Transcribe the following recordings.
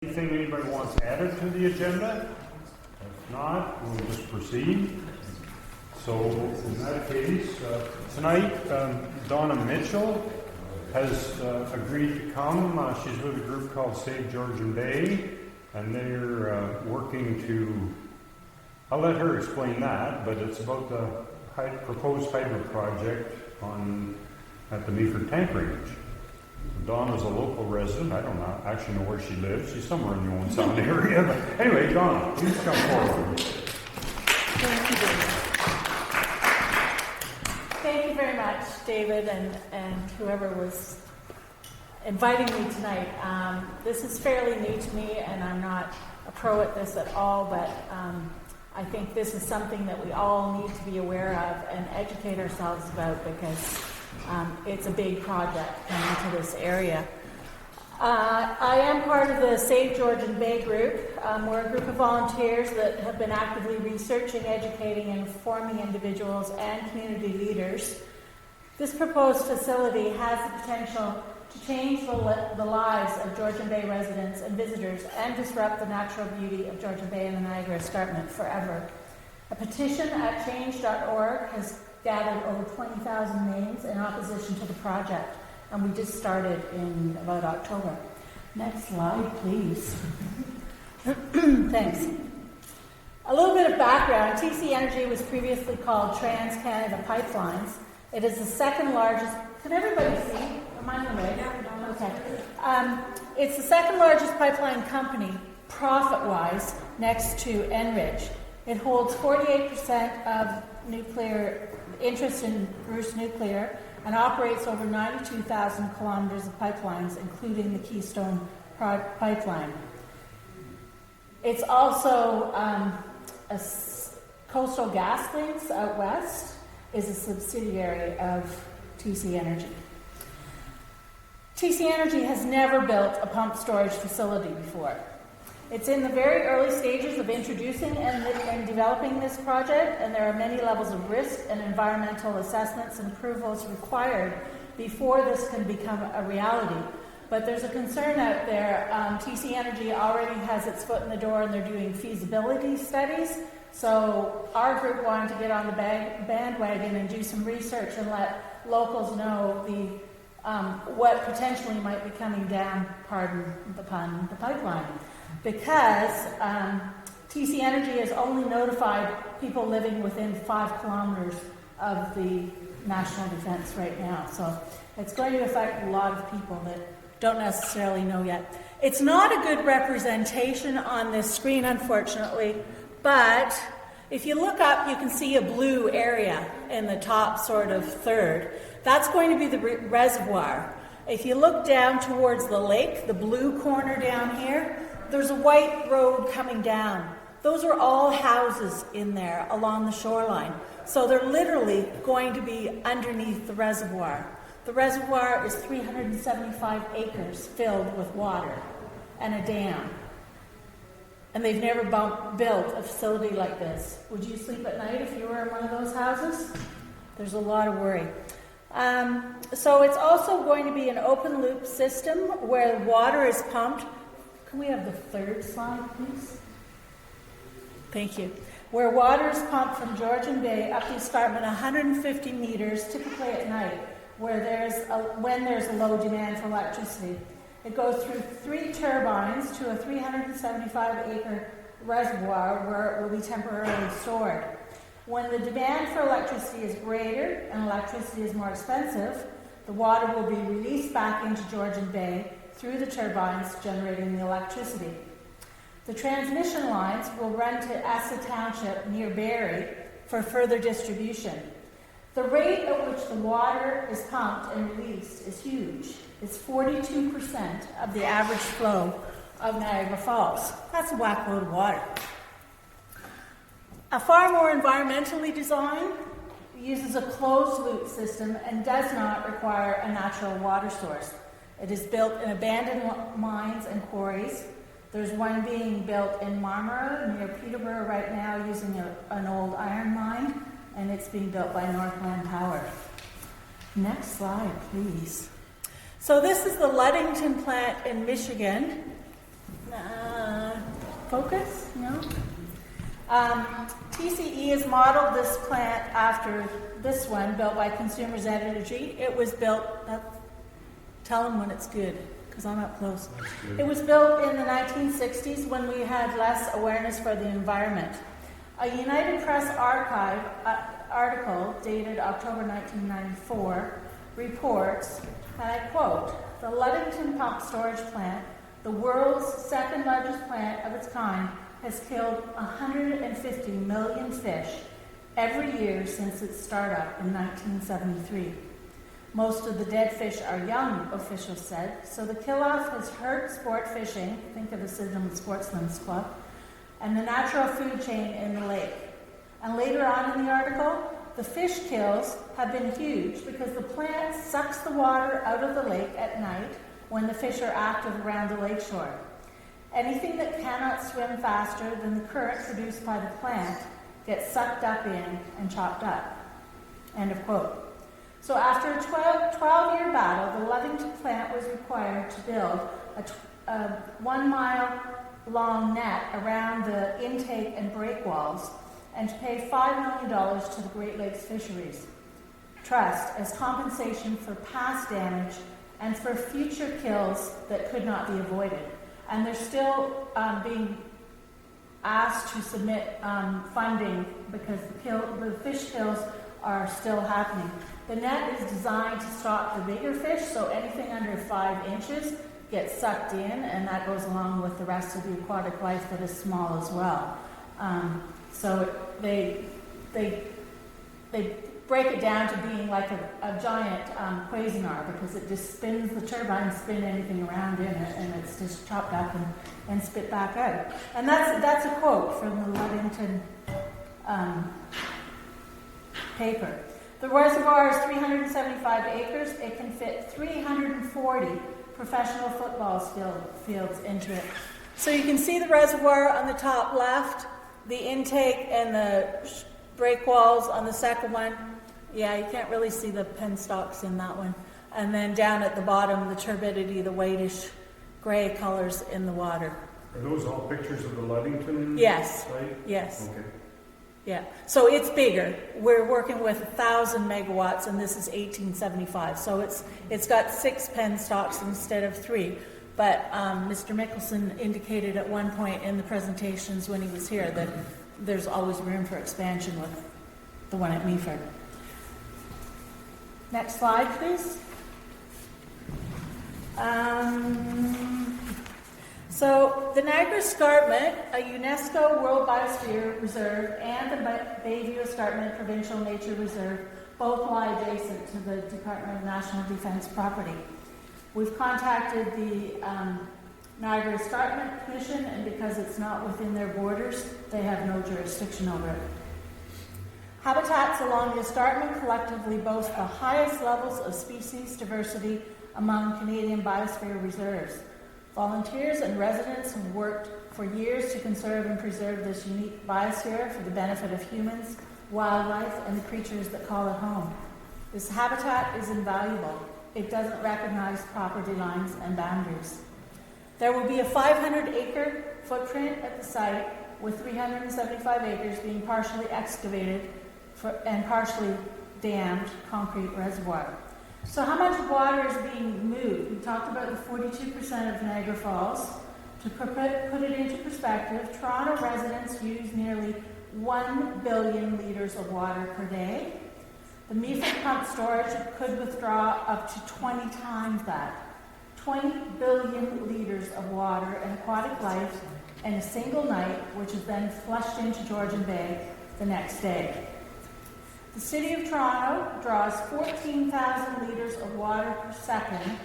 Anything anybody wants added to the agenda? If not, we'll just proceed. So, in that case, tonight, Donna Mitchel has agreed to come. She's with a group called Save Georgian Bay, and they're working to, I'll let her explain that, but it's about the proposed hydro project at the Meaford tank range. Donna's a local resident. I don't actually know where she lives. She's somewhere in the Owen Sound area. But anyway, Donna, please come forward. Thank you, David. Thank you very much, David, and whoever was inviting me tonight. This is fairly new to me, and I'm not a pro at this at all, but I think this is something that we all need to be aware of and educate ourselves about, because it's a big project coming to this area. I am part of the Save Georgian Bay group. We're a group of volunteers that have been actively researching, educating, and informing individuals and community leaders. This proposed facility has the potential to change the lives of Georgian Bay residents and visitors and disrupt the natural beauty of Georgian Bay and the Niagara Escarpment forever. A petition at change.org has gathered over 20,000 names in opposition to the project, and we just started in about October. Next slide, please. Thanks. A little bit of background. TC Energy was previously called Trans-Canada Pipelines. It is the second largest... Can everybody see? Am I in the way? Yeah. Okay. It's the second largest pipeline company, profit-wise, next to Enbridge. It holds 48% of nuclear interest in Bruce Nuclear and operates over 92,000 kilometers of pipelines, including the Keystone pipeline. It's also Coastal GasLinks out west is a subsidiary of TC Energy. TC Energy has never built a pump storage facility before. It's in the very early stages of introducing and developing this project, and there are many levels of risk and environmental assessments and approvals required before this can become a reality. But there's a concern out there. TC Energy already has its foot in the door, and they're doing feasibility studies. So our group wanted to get on the bandwagon and do some research and let locals know what potentially might be coming down, pardon the pun, the pipeline. Because TC Energy has only notified people living within 5 kilometers of the national defense right now. So it's going to affect a lot of people that don't necessarily know yet. It's not a good representation on this screen, unfortunately, but if you look up, you can see a blue area in the top sort of third. That's going to be the reservoir. If you look down towards the lake, the blue corner down here, there's a white road coming down. Those are all houses in there along the shoreline. So they're literally going to be underneath the reservoir. The reservoir is 375 acres filled with water and a dam. And they've never built a facility like this. Would you sleep at night if you were in one of those houses? There's a lot of worry. So it's also going to be an open loop system where water is pumped. Can we have the third slide, please? Thank you. Where water is pumped from Georgian Bay up the escarpment 150 meters, typically at night, when there's a low demand for electricity. It goes through 3 turbines to a 375-acre reservoir where it will be temporarily stored. When the demand for electricity is greater and electricity is more expensive, the water will be released back into Georgian Bay through the turbines generating the electricity. The transmission lines will run to Essa Township near Barrie for further distribution. The rate at which the water is pumped and released is huge. It's 42% of the average flow of Niagara Falls. That's a whack load of water. A far more environmentally designed, uses a closed loop system and does not require a natural water source. It is built in abandoned mines and quarries. There's one being built in Marmora near Peterborough right now using an old iron mine, and it's being built by Northland Power. Next slide, please. So this is the Ludington plant in Michigan. focus, no? TCE has modeled this plant after this one, built by Consumers Energy. It was built, tell them when it's good, because I'm up close. It was built in the 1960s when we had less awareness for the environment. A United Press Archive article dated October 1994 reports, and I quote, "The Ludington Pump Storage Plant, the world's second largest plant of its kind, has killed 150 million fish every year since its startup in 1973. Most of the dead fish are young," officials said, "so the kill-off has hurt sport fishing," think of the Sydenham Sportsmen's Club, "and the natural food chain in the lake." And later on in the article, the fish kills have been huge because the plant sucks the water out of the lake at night when the fish are active around the lakeshore. Anything that cannot swim faster than the current produced by the plant gets sucked up in and chopped up. End of quote. So after a 12-year battle, the Ludington plant was required to build a 1 mile long net around the intake and breakwalls and to pay $5 million to the Great Lakes Fisheries Trust as compensation for past damage and for future kills that could not be avoided. And they're still being asked to submit funding because the fish kills are still happening. The net is designed to stop the bigger fish, so anything under 5 inches gets sucked in, and that goes along with the rest of the aquatic life that is small as well. So they break it down to being like a giant Cuisinart because it just spins the turbine, spin anything around in it, and it's just chopped up and spit back out. And that's a quote from the Ludington paper. The reservoir is 375 acres. It can fit 340 professional football fields into it. So you can see the reservoir on the top left, the intake and the breakwalls on the second one. Yeah, you can't really see the penstocks in that one. And then down at the bottom, the turbidity, the whitish gray colors in the water. Are those all pictures of the Ludington Yes. site? Yes. Okay. Yeah. So it's bigger. We're working with 1,000 megawatts, and this is 1875. So it's got 6 penstocks instead of 3. But Mr. Mickelson indicated at one point in the presentations when he was here that there's always room for expansion with the one at Meaford. Next slide, please. So the Niagara Escarpment, a UNESCO World Biosphere Reserve, and the Bayview Escarpment Provincial Nature Reserve both lie adjacent to the Department of National Defence property. We've contacted the Niagara Escarpment Commission, and because it's not within their borders, they have no jurisdiction over it. Habitats along the escarpment collectively boast the highest levels of species diversity among Canadian biosphere reserves. Volunteers and residents have worked for years to conserve and preserve this unique biosphere for the benefit of humans, wildlife, and the creatures that call it home. This habitat is invaluable. It doesn't recognize property lines and boundaries. There will be a 500-acre footprint at the site, with 375 acres being partially excavated and partially dammed concrete reservoir. So how much water is being moved? We talked about the 42% of Niagara Falls. To put it into perspective, Toronto residents use nearly 1 billion litres of water per day. The Meaford pump storage could withdraw up to 20 times that. 20 billion litres of water and aquatic life in a single night, which is then flushed into Georgian Bay the next day. The City of Toronto draws 14,000 litres of water per second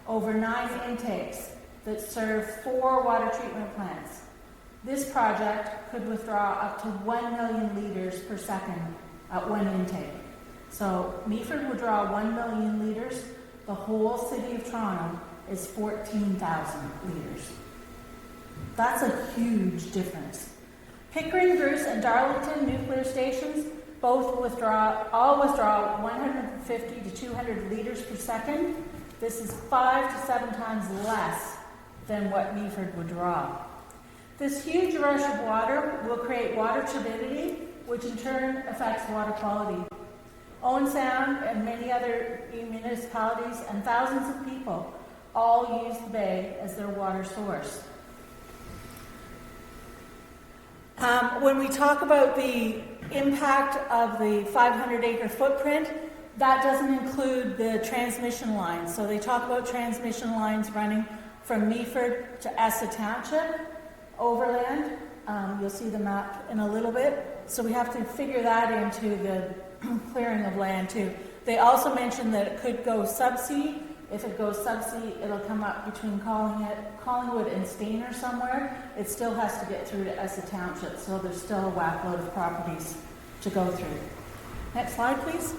over 9 intakes that serve 4 water treatment plants. This project could withdraw up to 1 million litres per second at one intake. So Meaford would draw 1 million litres. The whole City of Toronto is 14,000 litres. That's a huge difference. Pickering, Bruce, and Darlington nuclear stations all withdraw 150 to 200 litres per second. This is 5 to 7 times less than what Meaford would draw. This huge rush of water will create water turbidity, which in turn affects water quality. Owen Sound and many other municipalities and thousands of people all use the bay as their water source. When we talk about the impact of the 500-acre footprint, that doesn't include the transmission lines. So they talk about transmission lines running from Meaford to Essa Township, overland. You'll see the map in a little bit. So we have to figure that into the clearing of land too. They also mentioned that it could go subsea. If it goes subsea, it'll come up between Collingwood and Stainer somewhere. It still has to get through to Essa Township, so there's still a whack load of properties to go through. Next slide, please.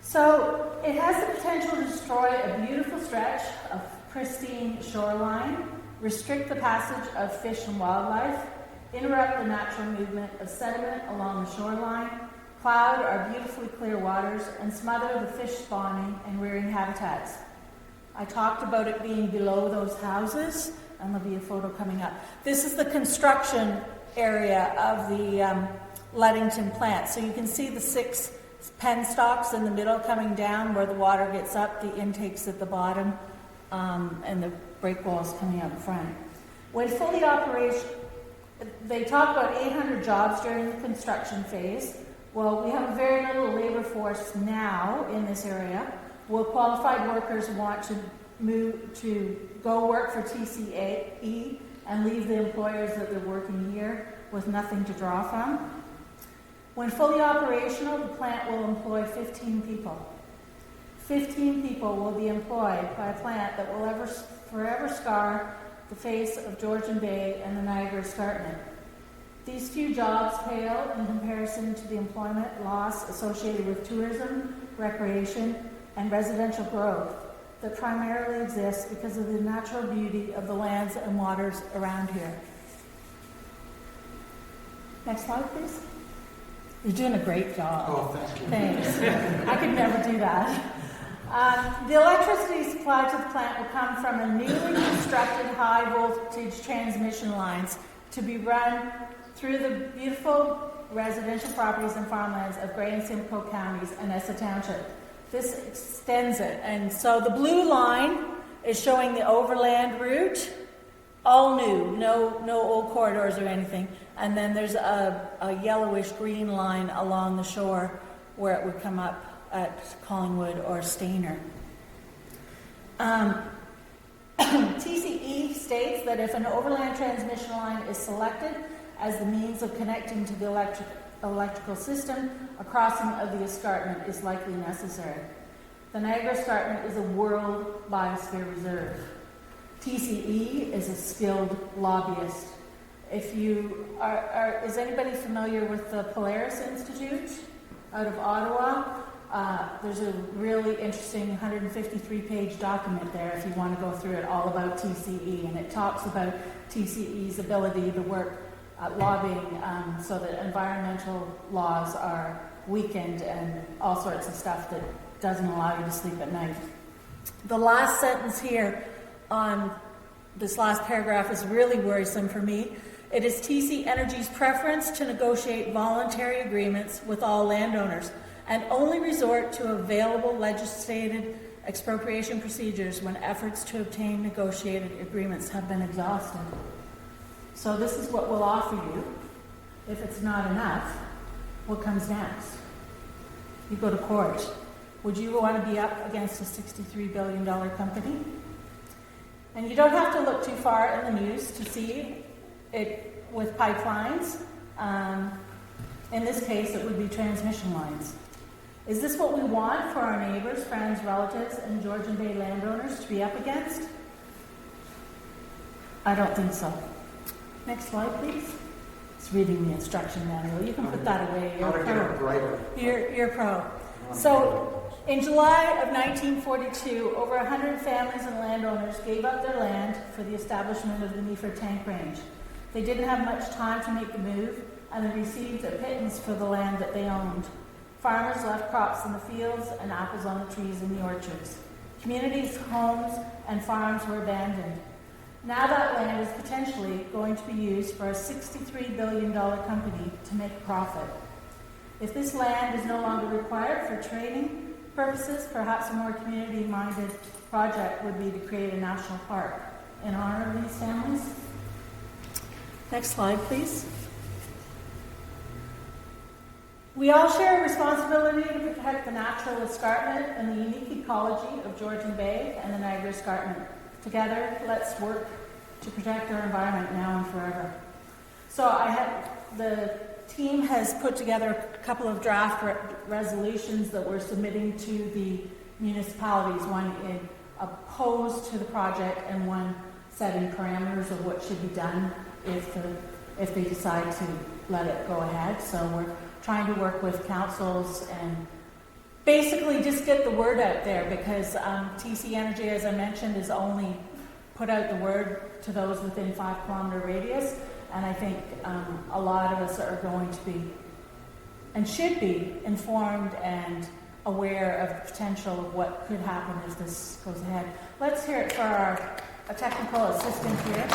So it has the potential to destroy a beautiful stretch of pristine shoreline, restrict the passage of fish and wildlife, interrupt the natural movement of sediment along the shoreline, cloud our beautifully clear waters, and smother the fish spawning and rearing habitats. I talked about it being below those houses, and there'll be a photo coming up. This is the construction area of the Ludington plant. So you can see the 6 penstocks in the middle coming down where the water gets up, the intakes at the bottom, and the break walls coming out front. When fully operational, they talk about 800 jobs during the construction phase. Well, we have a very little labor force now in this area. Will qualified workers want to move to go work for TCE and leave the employers that they're working here with nothing to draw from? When fully operational, the plant will employ 15 people. 15 people will be employed by a plant that will forever scar the face of Georgian Bay and the Niagara Escarpment. These few jobs pale in comparison to the employment loss associated with tourism, recreation, and residential growth that primarily exists because of the natural beauty of the lands and waters around here. Next slide, please. You're doing a great job. Oh, thank you. Thanks. I could never do that. The electricity supply to the plant will come from a newly constructed high voltage transmission lines to be run through the beautiful residential properties and farmlands of Grey and Simcoe counties and Essa Township. This extends it. And so the blue line is showing the overland route, all new, no old corridors or anything. And then there's a yellowish green line along the shore where it would come up at Collingwood or Stainer. TCE states that if an overland transmission line is selected as the means of connecting to the electrical system, a crossing of the escarpment is likely necessary. The Niagara Escarpment is a World Biosphere Reserve. TCE is a skilled lobbyist. If you is anybody familiar with the Polaris Institute out of Ottawa? There's a really interesting 153-page document there if you want to go through it, all about TCE, and it talks about TCE's ability to work lobbying so that environmental laws are weakened and all sorts of stuff that doesn't allow you to sleep at night. The last sentence here on this last paragraph is really worrisome for me. It is TC Energy's preference to negotiate voluntary agreements with all landowners and only resort to available legislated expropriation procedures when efforts to obtain negotiated agreements have been exhausted. So this is what we'll offer you. If it's not enough, what comes next? You go to court. Would you want to be up against a $63 billion company? And you don't have to look too far in the news to see it with pipelines. In this case, it would be transmission lines. Is this what we want for our neighbors, friends, relatives, and Georgian Bay landowners to be up against? I don't think so. Next slide, please. It's reading the instruction manual. You can put that away. You're pro. You're pro. So, in July of 1942, over 100 families and landowners gave up their land for the establishment of the Meaford Tank Range. They didn't have much time to make the move, and they received a pittance for the land that they owned. Farmers left crops in the fields and apples on the trees in the orchards. Communities, homes, and farms were abandoned. Now that land is potentially going to be used for a $63 billion company to make a profit. If this land is no longer required for training purposes, perhaps a more community-minded project would be to create a national park in honor of these families. Next slide, please. We all share a responsibility to protect the natural escarpment and the unique ecology of Georgian Bay and the Niagara Escarpment. Together, let's work to protect our environment now and forever. So the team has put together a couple of draft resolutions that we're submitting to the municipalities, one opposed to the project and one setting parameters of what should be done if they decide to let it go ahead. So we're trying to work with councils and basically just get the word out there, because TC Energy, as I mentioned, is only put out the word to those within 5-kilometer radius, and I think a lot of us are going to be and should be informed and aware of the potential of what could happen if this goes ahead. Let's hear it for our technical assistant here.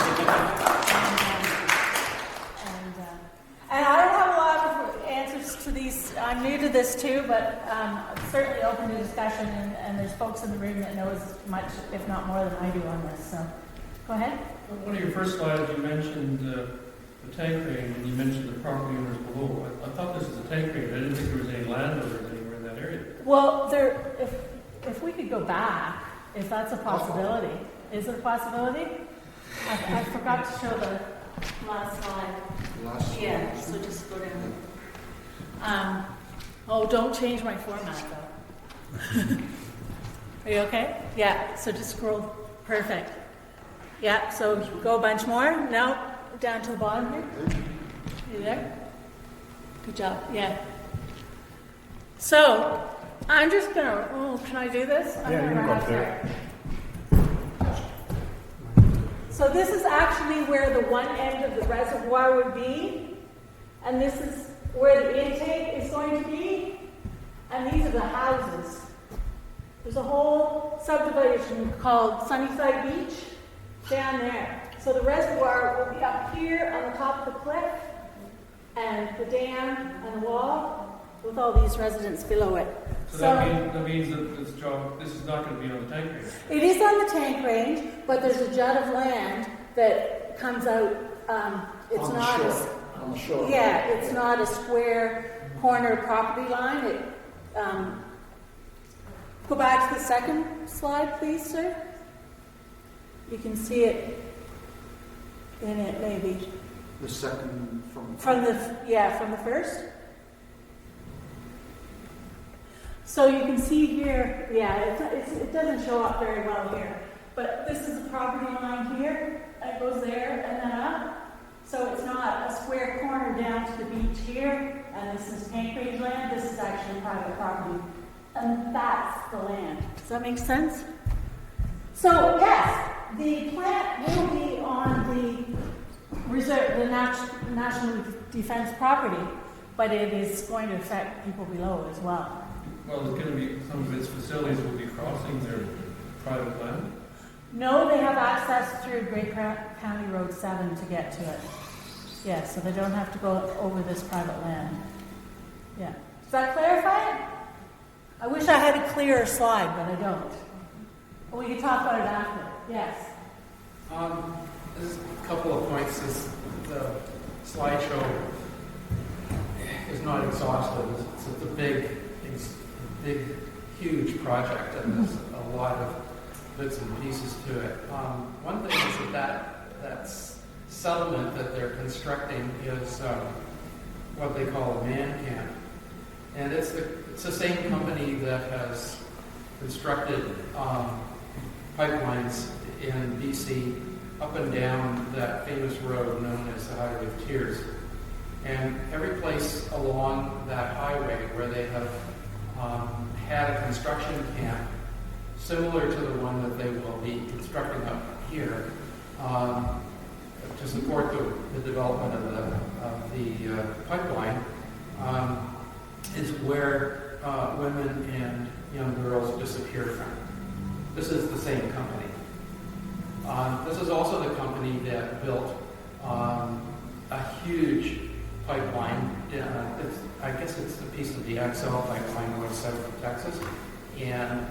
And I don't have a lot of answers to these. I'm new to this too, but I'm certainly open to discussion, and there's folks in the room that know as much, if not more, than I do on this. So, go ahead. One of your first slides, you mentioned the tank range, and you mentioned the property owners below. I thought this was a tank range. I didn't think there was any landowners anywhere in that area. Well, if we could go back, if that's a possibility. Is it a possibility? I forgot to show the last slide. Yeah, so just go down. Don't change my format though. Are you okay? Yeah, so just scroll. Perfect. Yeah, so go a bunch more. No, down to the bottom here. You there? Good job. Yeah. So I'm just gonna. Can I do this? Yeah, you can go up there. So this is actually where the one end of the reservoir would be, and this is where the intake is going to be, and these are the houses. There's a whole subdivision called Sunnyside Beach down there. So the reservoir will be up here on the top of the cliff, and the dam and the wall with all these residents below it. So that means that this is not going to be on the tank range. It is on the tank range, but there's a jut of land that comes out. It's on not the shore. On the shore. Yeah, it's not a square corner property line. It go back to the second slide, please, sir. You can see it in it, maybe. The second From the first. So you can see here, it doesn't show up very well here, but this is the property line here, it goes there and then up. So it's not a square corner down to the beach here, and this is tank range land, this is actually private property. And that's the land. Does that make sense? So yes, the plant will be on the reserve, the national defense property, but it is going to affect people below as well. Well, there's going to be some of its facilities will be crossing their private land. No, they have access through Great County Road 7 to get to it. Yeah, so they don't have to go over this private land. Yeah. Does that clarify it? I wish I had a clearer slide, but I don't. We can talk about it after. Yes. There's a couple of points. The slideshow is not exhaustive. It's a big, huge project, and there's a lot of bits and pieces to it. One thing is that settlement that they're constructing is what they call a man camp, and it's the same company that has constructed pipelines in BC up and down that famous road known as the Highway of Tears. And every place along that highway where they have had a construction camp similar to the one that they will be constructing up here to support the development of the pipeline is where women and young girls disappear from. This is the same company. This is also the company that built a huge pipeline. I guess it's a piece of the XL pipeline going south of Texas. And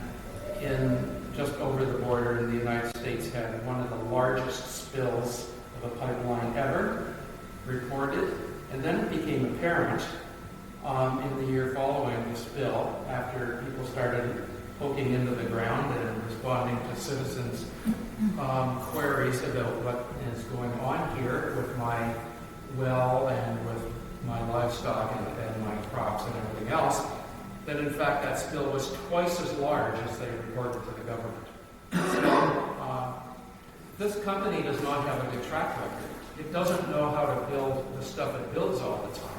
just over the border in the United States had one of the largest spills of a pipeline ever reported. And then it became apparent in the year following the spill, after people started poking into the ground and responding to citizens' queries about what is going on here with my well and with my livestock and my crops and everything else, that in fact that spill was twice as large as they reported to the government. So this company does not have a good track record. It doesn't know how to build the stuff it builds all the time.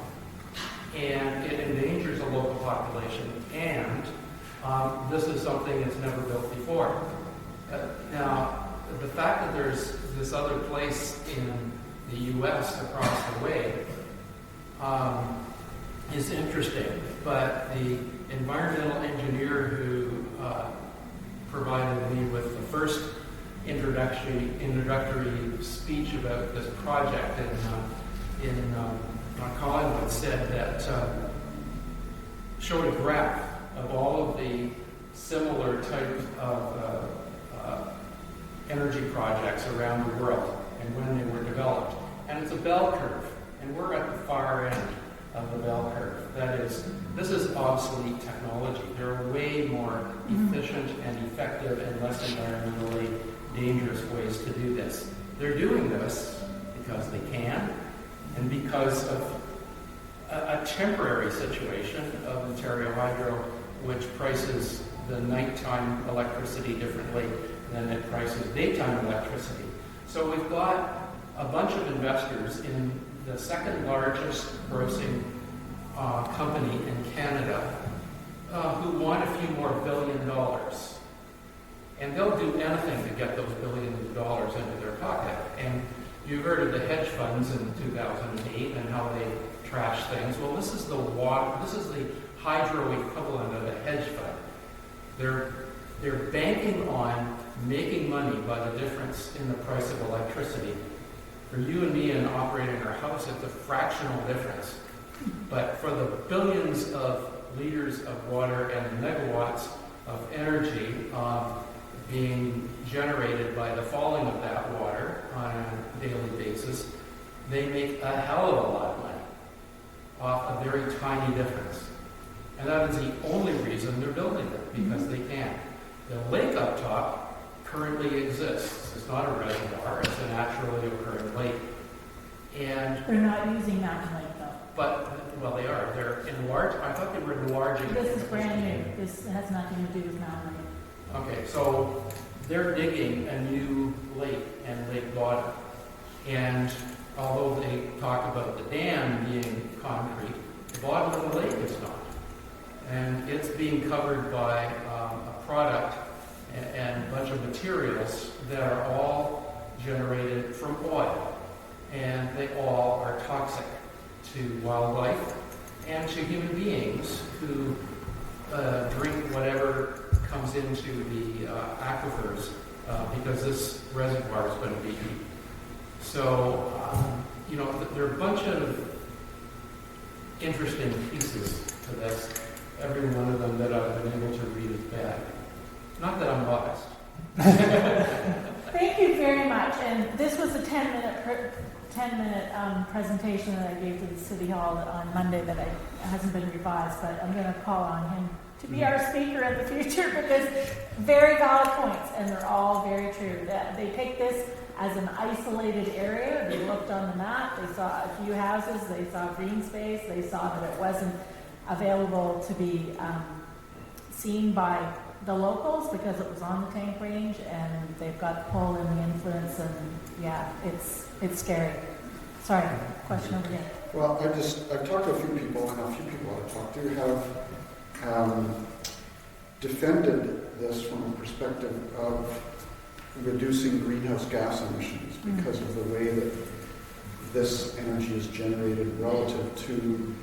And it endangers the local population. And this is something it's never built before. Now, the fact that there's this other place in the U.S. across the way is interesting. But the environmental engineer who provided me with the first introductory speech about this project in Collingwood said that showed a graph of all of the similar type of energy projects around the world and when they were developed. And it's a bell curve, and we're at the far end of the bell curve. That is, this is obsolete technology. There are way more efficient and effective and less environmentally dangerous ways to do this. They're doing this because they can, and because of a temporary situation of Ontario Hydro, which prices the nighttime electricity differently than it prices daytime electricity. So we've got a bunch of investors in the second largest grossing company in Canada who want a few more $1 billion. And they'll do anything to get those billions of dollars into their pocket. And you heard of the hedge funds in 2008 and how they trash things. Well, this is the hydro equivalent of a hedge fund. They're banking on making money by the difference in the price of electricity. For you and me in operating our house, it's a fractional difference. But for the billions of liters of water and megawatts of energy being generated by the falling of that water on a daily basis, they make a hell of a lot of money off a very tiny difference. And that is the only reason they're building it, because they can. The lake up top currently exists. It's not a reservoir, it's a naturally occurring lake. And They're not using Mountain Lake though. but, well, they are. They're enlarged. I thought they were enlarging. This is brand new. This has nothing to do with Mountain Lake. Okay, so they're digging a new lake and lake bottom. And although they talk about the dam being concrete, the bottom of the lake is not. And it's being covered by a product and a bunch of materials that are all generated from oil. And they all are toxic to wildlife and to human beings who drink whatever comes into the aquifers because this reservoir is going to be deep. So, there are a bunch of interesting pieces to this. Every one of them that I've been able to read is bad. Not that I'm biased. Thank you very much. And this was a 10-minute presentation that I gave to the City Hall on Monday that hasn't been revised, but I'm going to call on him to be our speaker in the future because very valid points, and they're all very true. They take this as an isolated area. They looked on the map, they saw a few houses, they saw green space, they saw that it wasn't available to be seen by the locals because it was on the tank range, and they've got the pull and the influence, and yeah, it's scary. Sorry, question over here. Well, I've talked to a few people, and a few people I've talked to have defended this from a perspective of reducing greenhouse gas emissions because of the way that this energy is generated relative to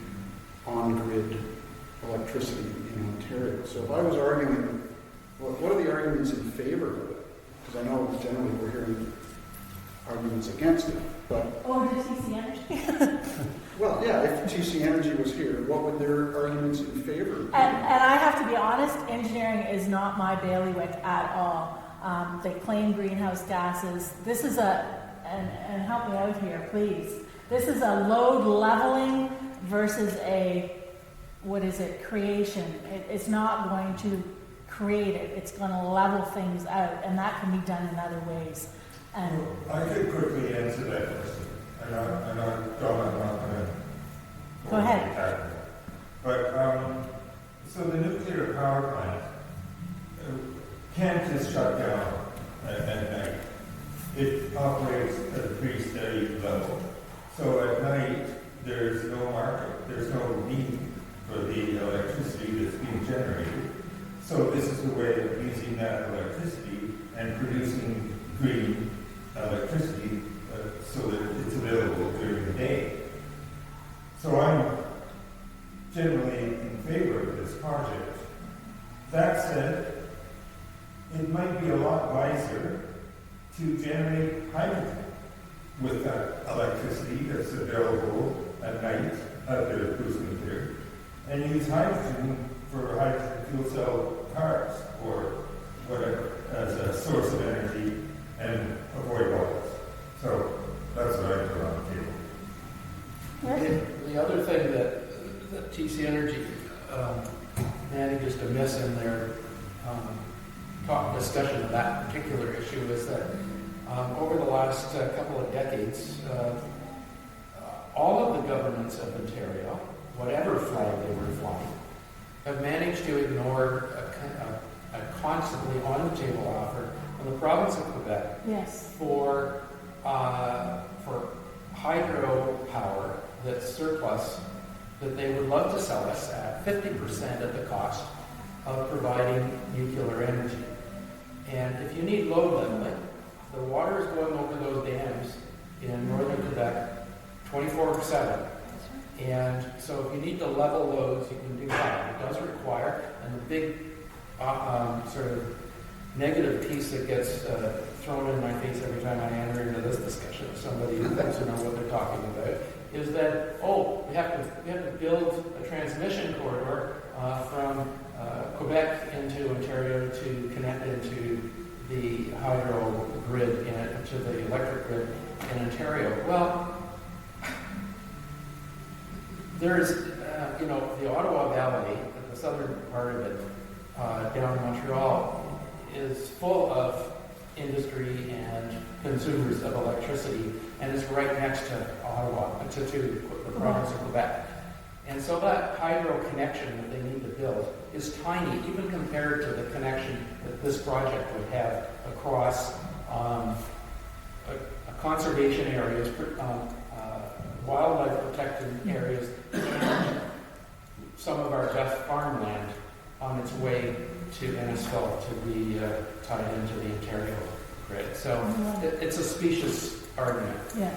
on-grid electricity in Ontario. So if I was arguing, what are the arguments in favor of it? Because I know generally we're hearing arguments against it, but, Or the TC Energy. well, yeah, if TC Energy was here, what would their arguments in favor be? And I have to be honest, engineering is not my bailiwick at all. They claim greenhouse gases. This is and help me out here, please. This is a load leveling versus creation. It's not going to create it. It's going to level things out, and that can be done in other ways. And I could quickly answer that question. I'm not going to Go ahead. But, so the nuclear power plant can't just shut down at night. It operates at a pretty steady level. So at night, there's no market, there's no need for the electricity that's being generated. So this is a way of using that electricity and producing green electricity so that it's available during the day. So I'm generally in favor of this project. That said, it might be a lot wiser to generate hydrogen with that electricity that's available at night at the Bruce nuclear, and use hydrogen for hydrogen fuel cell cars or whatever as a source of energy and avoid oils. So that's what I put on the table. The other thing that TC Energy manages to miss in their discussion of that particular issue is that over the last couple of decades, all of the governments of Ontario, whatever flag they were flying, have managed to ignore a constantly on the table offer from the province of Quebec yes, for hydropower that's surplus that they would love to sell us at 50% of the cost of providing nuclear energy. And if you need load leveling, the water is going over those dams in northern Quebec 24/7. And so if you need to level loads, you can do that. It does require, and the big sort of negative piece that gets thrown in my face every time I enter into this discussion with somebody who doesn't know what they're talking about, is that, we have to build a transmission corridor from Quebec into Ontario to connect into the hydro grid, to the electric grid in Ontario. Well, there's, the Ottawa Valley, the southern part of it, down in Montreal, is full of industry and consumers of electricity, and is right next to Ottawa, to the province of Quebec. And so that hydro connection that they need to build is tiny, even compared to the connection that this project would have across conservation areas, wildlife protected areas, and some of our best farmland on its way to Innisfil to be tied into the Ontario grid. So it's a specious argument. yeah.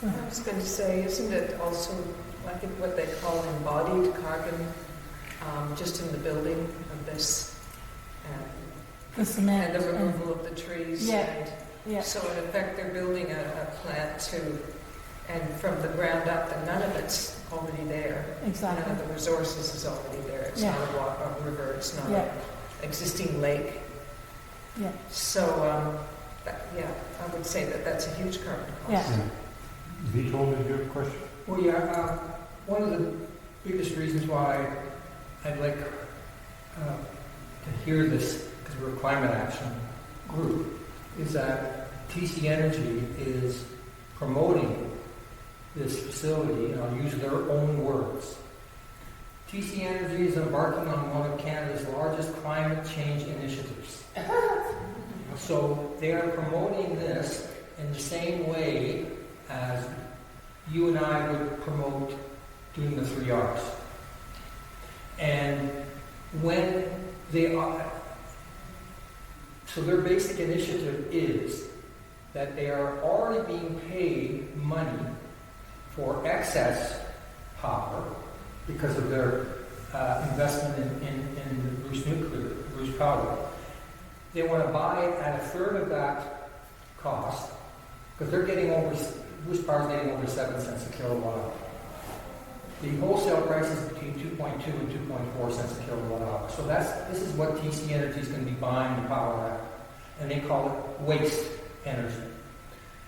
I was going to say, isn't it also, I think, what they call embodied carbon, just in the building of this, The cement. and the removal of the trees? Yeah. And Yeah. so in effect, they're building a plant and from the ground up, and none of it's already there. Exactly. None of the resources is already there. It's Yeah. not a river, it's not Yeah. an existing lake. Yeah. So, I would say that that's a huge carbon cost. Yeah. Mitchel, did you have a question? Well, yeah, one of the biggest reasons why I'd like to hear this, because we're a climate action group, is that TC Energy is promoting this facility, and I'll use their own words. TC Energy is embarking on one of Canada's largest climate change initiatives. So they are promoting this in the same way as you and I would promote doing the 3 R's. And when they are, so their basic initiative is that they are already being paid money for excess power because of their investment in Bruce Power. they want to buy it at a third of that cost, because they're getting over, Bruce Power's getting over 7 cents a kilowatt hour. The wholesale price is between 2.2 and 2.4 cents a kilowatt hour. So this is what TC Energy is going to be buying the power at. And they call it waste energy.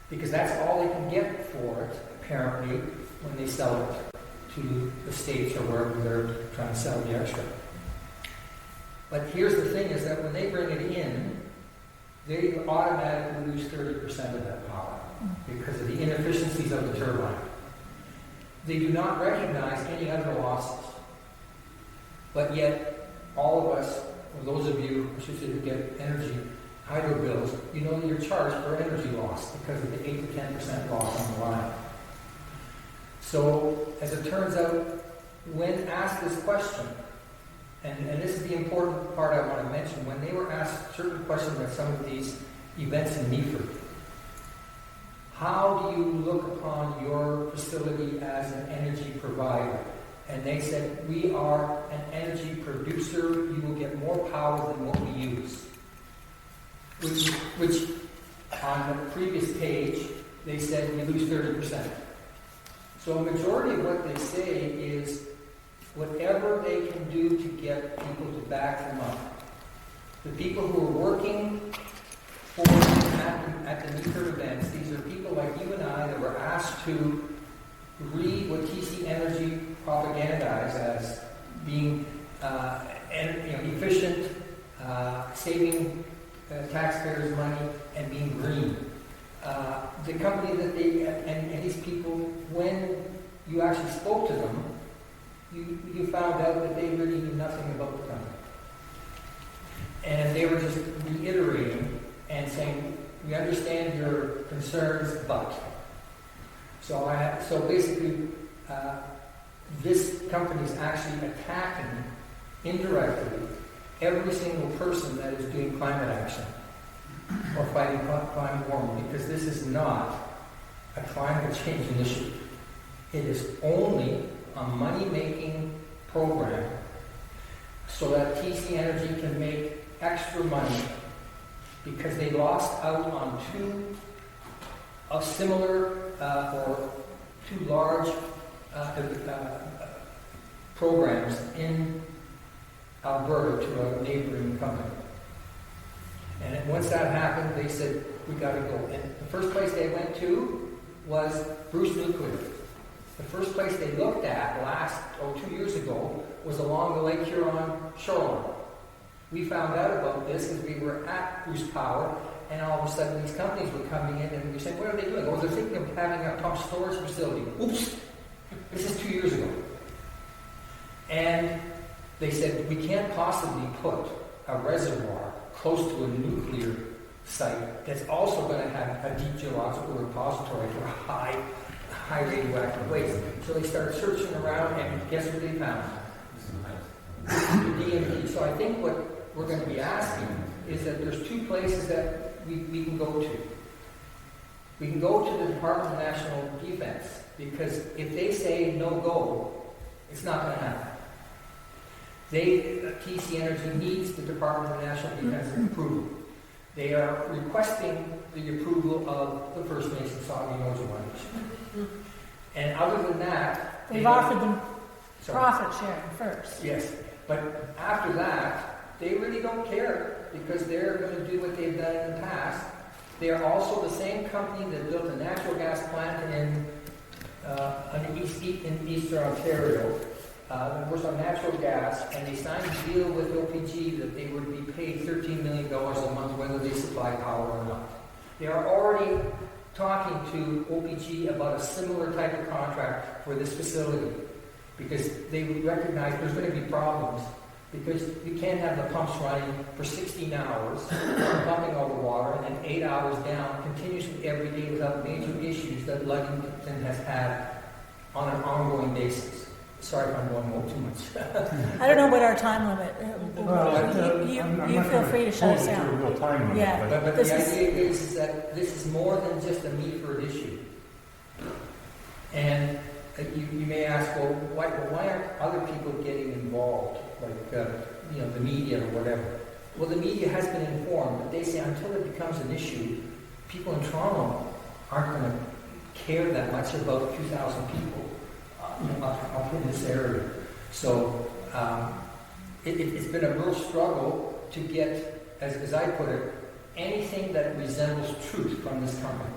Because that's all they can get for it, apparently, when they sell it to the States or wherever they're trying to sell the extra. But here's the thing, is that when they bring it in, they automatically lose 30% of that power because of the inefficiencies of the turbine. They do not recognize any other losses. But yet, all of us, or those of you, I should say, who get energy hydro bills, you know that you're charged for energy loss because of the 8 to 10% loss on the line. So, as it turns out, when asked this question, and this is the important part I want to mention, when they were asked certain questions at some of these events in Meaford, how do you look upon your facility as an energy provider? And they said, we are an energy producer. You will get more power than what we use. Which on the previous page, they said we lose 30%. So a majority of what they say is whatever they can do to get people to back them up. The people who are working for at the Meaford events, these are people like you and I that were asked to read what TC Energy propagandized as being efficient, saving taxpayers' money, and being green. The company that they and these people, when you actually spoke to them, you found out that they really knew nothing about the company, and they were just reiterating and saying, "We understand your concerns, but." So basically, this company is actually attacking indirectly every single person that is doing climate action or fighting climate warming, because this is not a climate change initiative. It is only a money-making program so that TC Energy can make extra money because they lost out on two similar or two large programs in Alberta to a neighboring company. And once that happened, they said, we got to go. And the first place they went to was Bruce Nuclear. The first place they looked at 2 years ago was along the Lake Huron shoreline. We found out about this because we were at Bruce Power, and all of a sudden these companies were coming in and we said, what are they doing? Oh, they're thinking of having a pump storage facility. Oops! This is 2 years ago. And they said, we can't possibly put a reservoir close to a nuclear site that's also going to have a deep geological repository for high radioactive waste. So they started searching around, and guess what they found? The DMV. So I think what we're going to be asking is that there's two places that we can go to. We can go to the Department of National Defense, because if they say no go, it's not going to happen. TC Energy needs the Department of National Defense approval. They are requesting the approval of the First Nation Saugeen Ojibwe. And other than that, they've offered them profit sharing first. Yes, but after that, they really don't care because they're going to do what they've done in the past. They are also the same company that built a natural gas plant in Eastern Ontario. That works on natural gas, and they signed a deal with OPG that they would be paid $13 million a month whether they supply power or not. They are already talking to OPG about a similar type of contract for this facility because they recognize there's going to be problems because you can't have the pumps running for 16 hours, pumping all the water, and then 8 hours down continuously every day without major issues that Ludington has had on an ongoing basis. Sorry if I'm going on too much. I don't know what our time limit. You feel free to shut us down. Real time limit, Yeah, but the idea is that this is more than just a Meaford issue. And you may ask, well, why aren't other people getting involved, like the media or whatever? Well, the media has been informed, but they say until it becomes an issue, people in Toronto aren't going to care that much about 2,000 people up in this area. So it's been a real struggle to get, as I put it, anything that resembles truth from this company.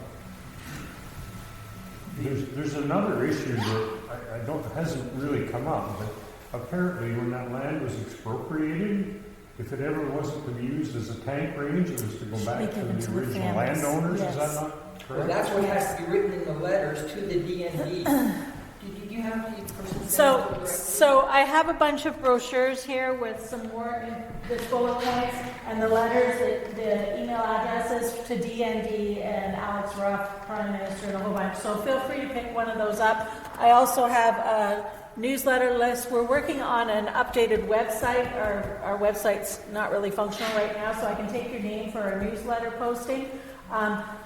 There's another issue that hasn't really come up, but apparently when that land was expropriated, if it ever wasn't to be used as a tank range, it was to go back to the original landowners. Yes. Is that not correct? Well, that's what has to be written in the letters to the DND. Do you have any persons? So I have a bunch of brochures here with some more the bullet points and the letters, the email addresses to DND and Alex Ruff, Prime Minister, and a whole bunch. So feel free to pick one of those up. I also have a newsletter list. We're working on an updated website. Our website's not really functional right now, so I can take your name for a newsletter posting.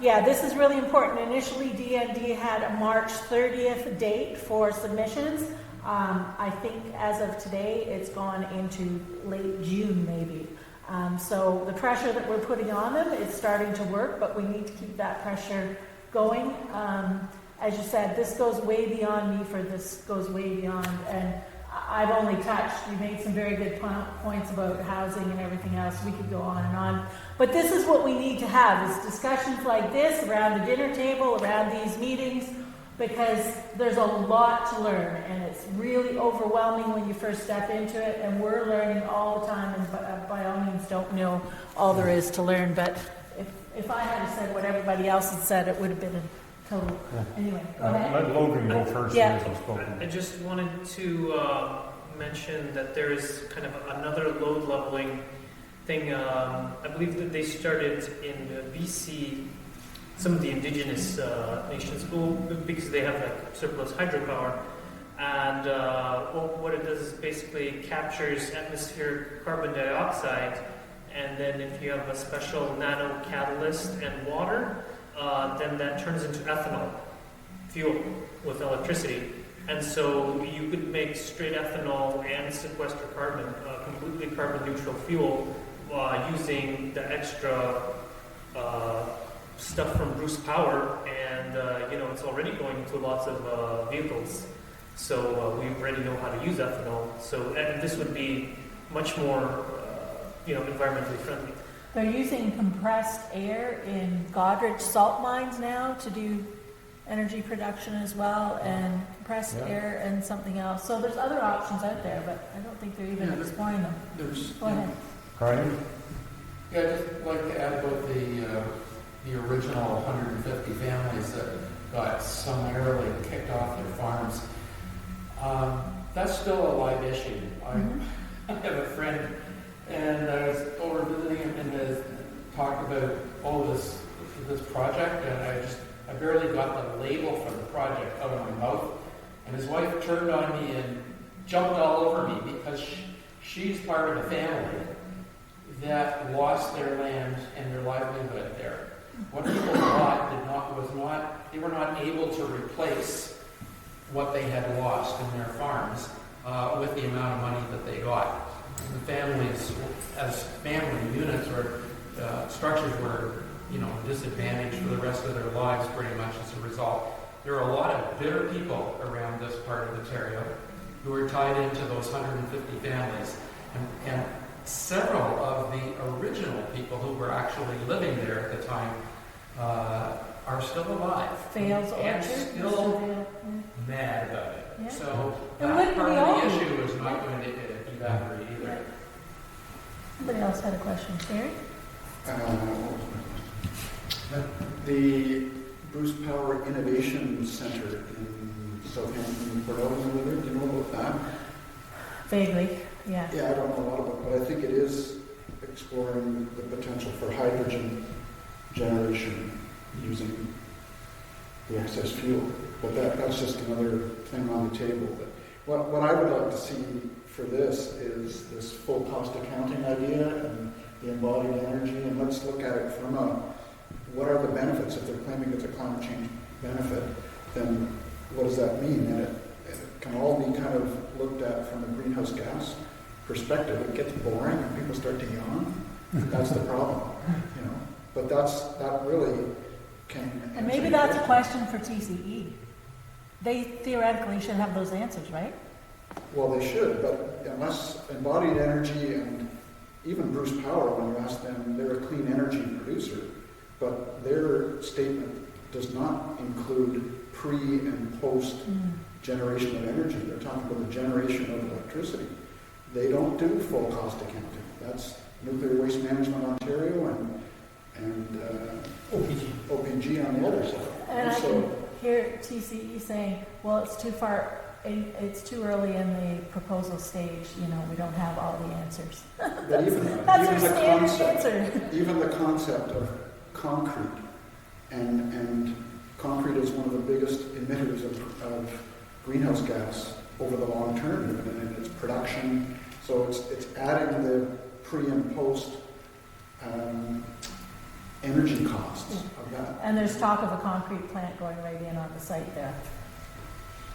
This is really important. Initially, DND had a March 30th date for submissions. I think as of today, it's gone into late June, maybe. So the pressure that we're putting on them is starting to work, but we need to keep that pressure going. As you said, this goes way beyond Meaford. This goes way beyond, and I've only touched. You made some very good points about housing and everything else. We could go on and on. But this is what we need to have, is discussions like this around the dinner table, around these meetings, because there's a lot to learn, and it's really overwhelming when you first step into it, and we're learning all the time, and by all means don't know all there is to learn. But if I had said what everybody else had said, it would have been a total... Anyway, go ahead. Let Logan go first. Yeah. I just wanted to mention that there is kind of another load leveling thing. I believe that they started in BC, some of the indigenous nations, because they have like surplus hydropower. And what it does is basically captures atmospheric carbon dioxide, and then if you have a special nano catalyst and water, then that turns into ethanol fuel with electricity. And so you could make straight ethanol and sequester carbon, completely carbon neutral fuel, using the extra stuff from Bruce Power, and it's already going into lots of vehicles. So we already know how to use ethanol. So and this would be much more, environmentally friendly. They're using compressed air in Godrich salt mines now to do energy production as well, and compressed air and something else. So there's other options out there, but I don't think they're even exploring them. Go ahead. Brian? Yeah, I'd just like to add about the original 150 families that got summarily kicked off their farms. That's still a live issue. I have a friend, and I was over visiting him, and talked about this project, and I barely got the label for the project out of my mouth, and his wife turned on me and jumped all over me because she's part of a family that lost their land and their livelihood there. What people got they were not able to replace what they had lost in their farms with the amount of money that they got. And the families, as family units or structures, were disadvantaged for the rest of their lives pretty much as a result. There are a lot of bitter people around this part of Ontario who are tied into those 150 families. And several of the original people who were actually living there at the time are still alive. Fails and Orchard. still mad about it. Yeah. So And that part of the do? issue is not going to evaporate either. Somebody else had a question. Terry? The Bruce Power Innovation Center in Southampton, Port Elgin, do you know about that? Vaguely, yeah. Yeah, I don't know a lot about it, but I think it is exploring the potential for hydrogen generation using the excess fuel. But that's just another thing on the table. But what I would like to see for this is this full cost accounting idea and the embodied energy, and let's look at it from what are the benefits? If they're claiming it's a climate change benefit, then what does that mean? And it can all be kind of looked at from a greenhouse gas perspective. It gets boring and people start to yawn. That's the problem, you know. But that really can. And maybe that's a question for TCE. They theoretically should have those answers, right? Well, they should, but unless embodied energy and even Bruce Power, when you ask them, they're a clean energy producer, but their statement does not include pre and post generation of energy. They're talking about the generation of electricity. They don't do full cost accounting. That's Nuclear Waste Management Ontario and OPG on the other side. And I can hear TCE saying, well, it's too far, it's too early in the proposal stage, you know, we don't have all the answers. But That's our standard answer. even the concept of concrete, and concrete is one of the biggest emitters of greenhouse gas over the long term, even in its production. So it's adding the pre and post energy costs of that. And there's talk of a concrete plant going right in on the site there.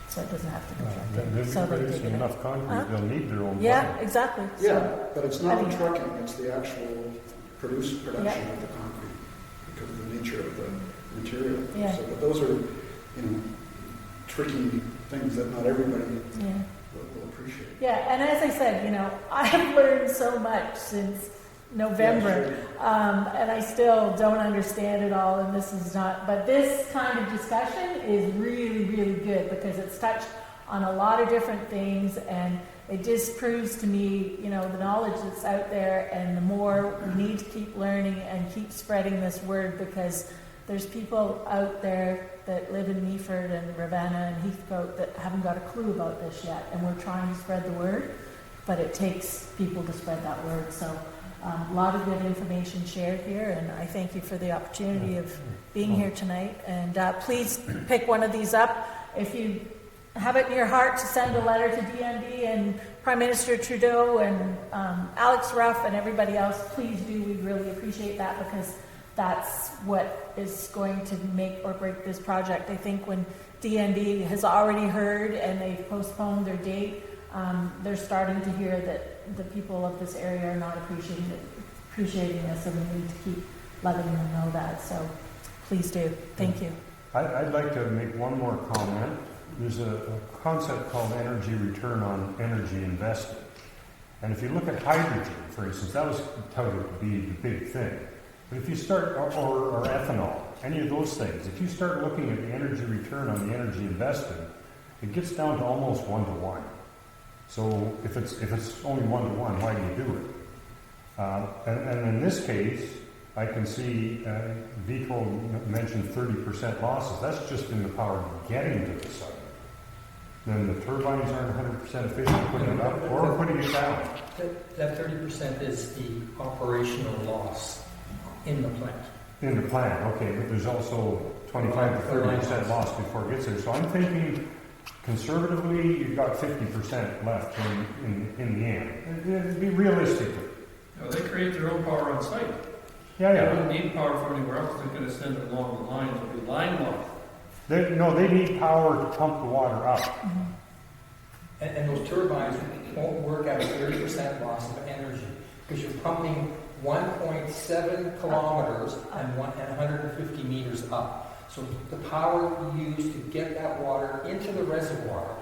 So it doesn't have to be trucked in. They'll So be they producing dig it enough up. concrete, they'll need their own Yeah, plant. exactly. Yeah, So, but it's not I the mean- trucking, it's the actual production of the concrete because of the nature of the material. Yeah. So, but those are, you know, tricky things that not everybody yeah. will appreciate. Yeah, and as I said, you know, I've learned so much since November, and I still don't understand it all, and this is not, but this kind of discussion is really, really good because it's touched on a lot of different things, and it just proves to me, you know, the knowledge that's out there, and the more we need to keep learning and keep spreading this word, because there's people out there that live in Meaford and Ravenna and Heathcote that haven't got a clue about this yet, and we're trying to spread the word, but it takes people to spread that word. So a lot of good information shared here, and I thank you for the opportunity of being here tonight. And please pick one of these up. If you have it in your heart to send a letter to DND and Prime Minister Trudeau and Alex Ruff and everybody else, please do. We really appreciate that, because that's what is going to make or break this project. I think when DND has already heard and they've postponed their date, they're starting to hear that the people of this area are not appreciating this, and we need to keep letting them know that. So please do. Thank you. I'd like to make one more comment. There's a concept called energy return on energy invested. And if you look at hydrogen, for instance, that was touted to be the big thing. But if you start, or ethanol, any of those things, if you start looking at the energy return on the energy invested, it gets down to almost 1-to-1. So if it's only 1-to-1, why do you do it? And in this case, I can see Vico mentioned 30% losses. That's just in the power of getting to the site. Then the turbines aren't 100% efficient putting it up or putting it down. That 30% is the operational loss in the plant. In the plant, okay, but there's also 25 to 30% loss before it gets there. So I'm thinking conservatively, you've got 50% left in the end. Be realistically. No, they create their own power on site. Yeah, They yeah. don't need power from anywhere else. They're going to send it along the line. It'll be line loss. They need power to pump the water up. And those turbines won't work at a 30% loss of energy, because you're pumping 1.7 kilometers and 150 meters up. So the power you use to get that water into the reservoir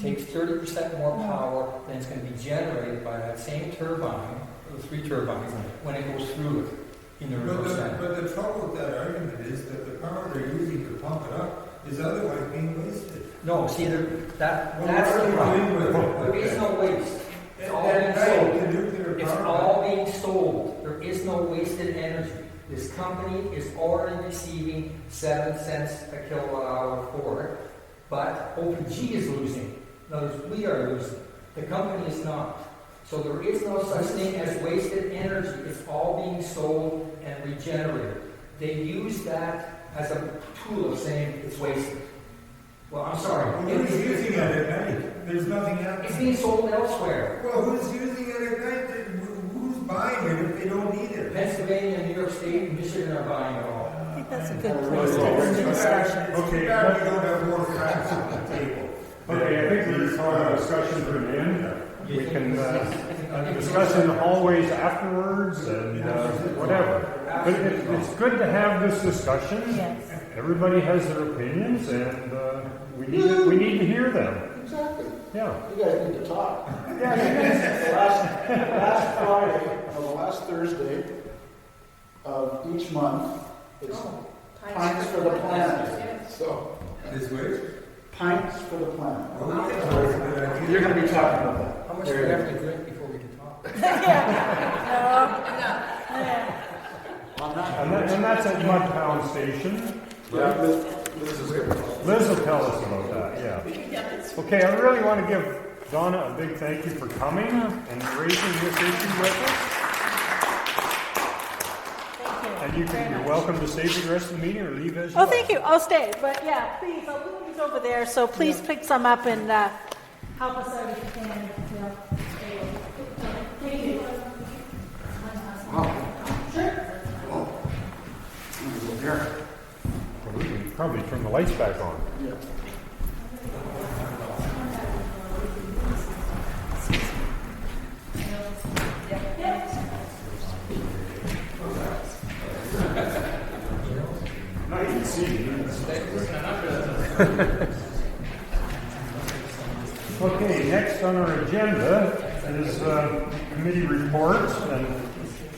takes 30% more power than it's going to be generated by that same turbine, or the 3 turbines, when it goes through it in the reverse end. But the trouble with that argument is that the power they're using to pump it up is otherwise being wasted. No, see, that's Well, the what are they problem. doing with it? There is no waste. It's all being At night, sold. the nuclear It's power all being sold. There is no wasted energy. This company is already receiving 7 cents a kilowatt hour for it, but OPG is losing. In other words, we are losing. The company is not. So there is no such thing as wasted energy. It's all being sold and regenerated. They use that as a tool of saying it's wasted. Well, I'm sorry. Who's using it at night? There's nothing else. It's being sold elsewhere. Well, who's using it at night? Who's buying it if they don't need it? Pennsylvania, New York State, and Michigan are buying it all. I think that's a good place to end the discussion. Okay, Too bad we don't have more facts on the table. Okay, I think we're calling the discussion for an end. We can discuss in the hallways afterwards and whatever. But it's good to have this discussion. Yes. Everybody has their opinions, and we need to hear them. Exactly. Yeah. You guys need to talk. Yeah. last Friday, or the last Thursday of each month is Pints for the Planet. So, This way? Pints for the Planet. Oh, You're going to be talking about that. How much do we have to drink before we can talk? And that's at Mudtown Station. Yeah, Liz is good. Liz will tell us about that, yeah. Okay, I really want to give Donna a big thank you for coming and raising this issue with us. Thank you. And you're welcome to stay for the rest of the meeting or leave as you Oh, like. thank you. I'll stay. But yeah, please, I'll put these over there. So please pick some up and help us out if you can. Yeah. Thank you. Sure. Here. Well, we can probably turn the lights back on. Yeah. No, you can see. Okay, next on our agenda is committee reports, and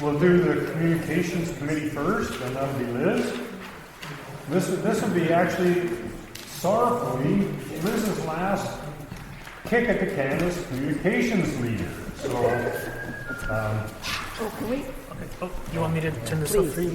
we'll do the communications committee first, and that'll be Liz. This will be actually, sorrowfully, Liz's last kick at the can as communications leader. So, Oh, can we? Okay. Oh, you want me to turn this off for you?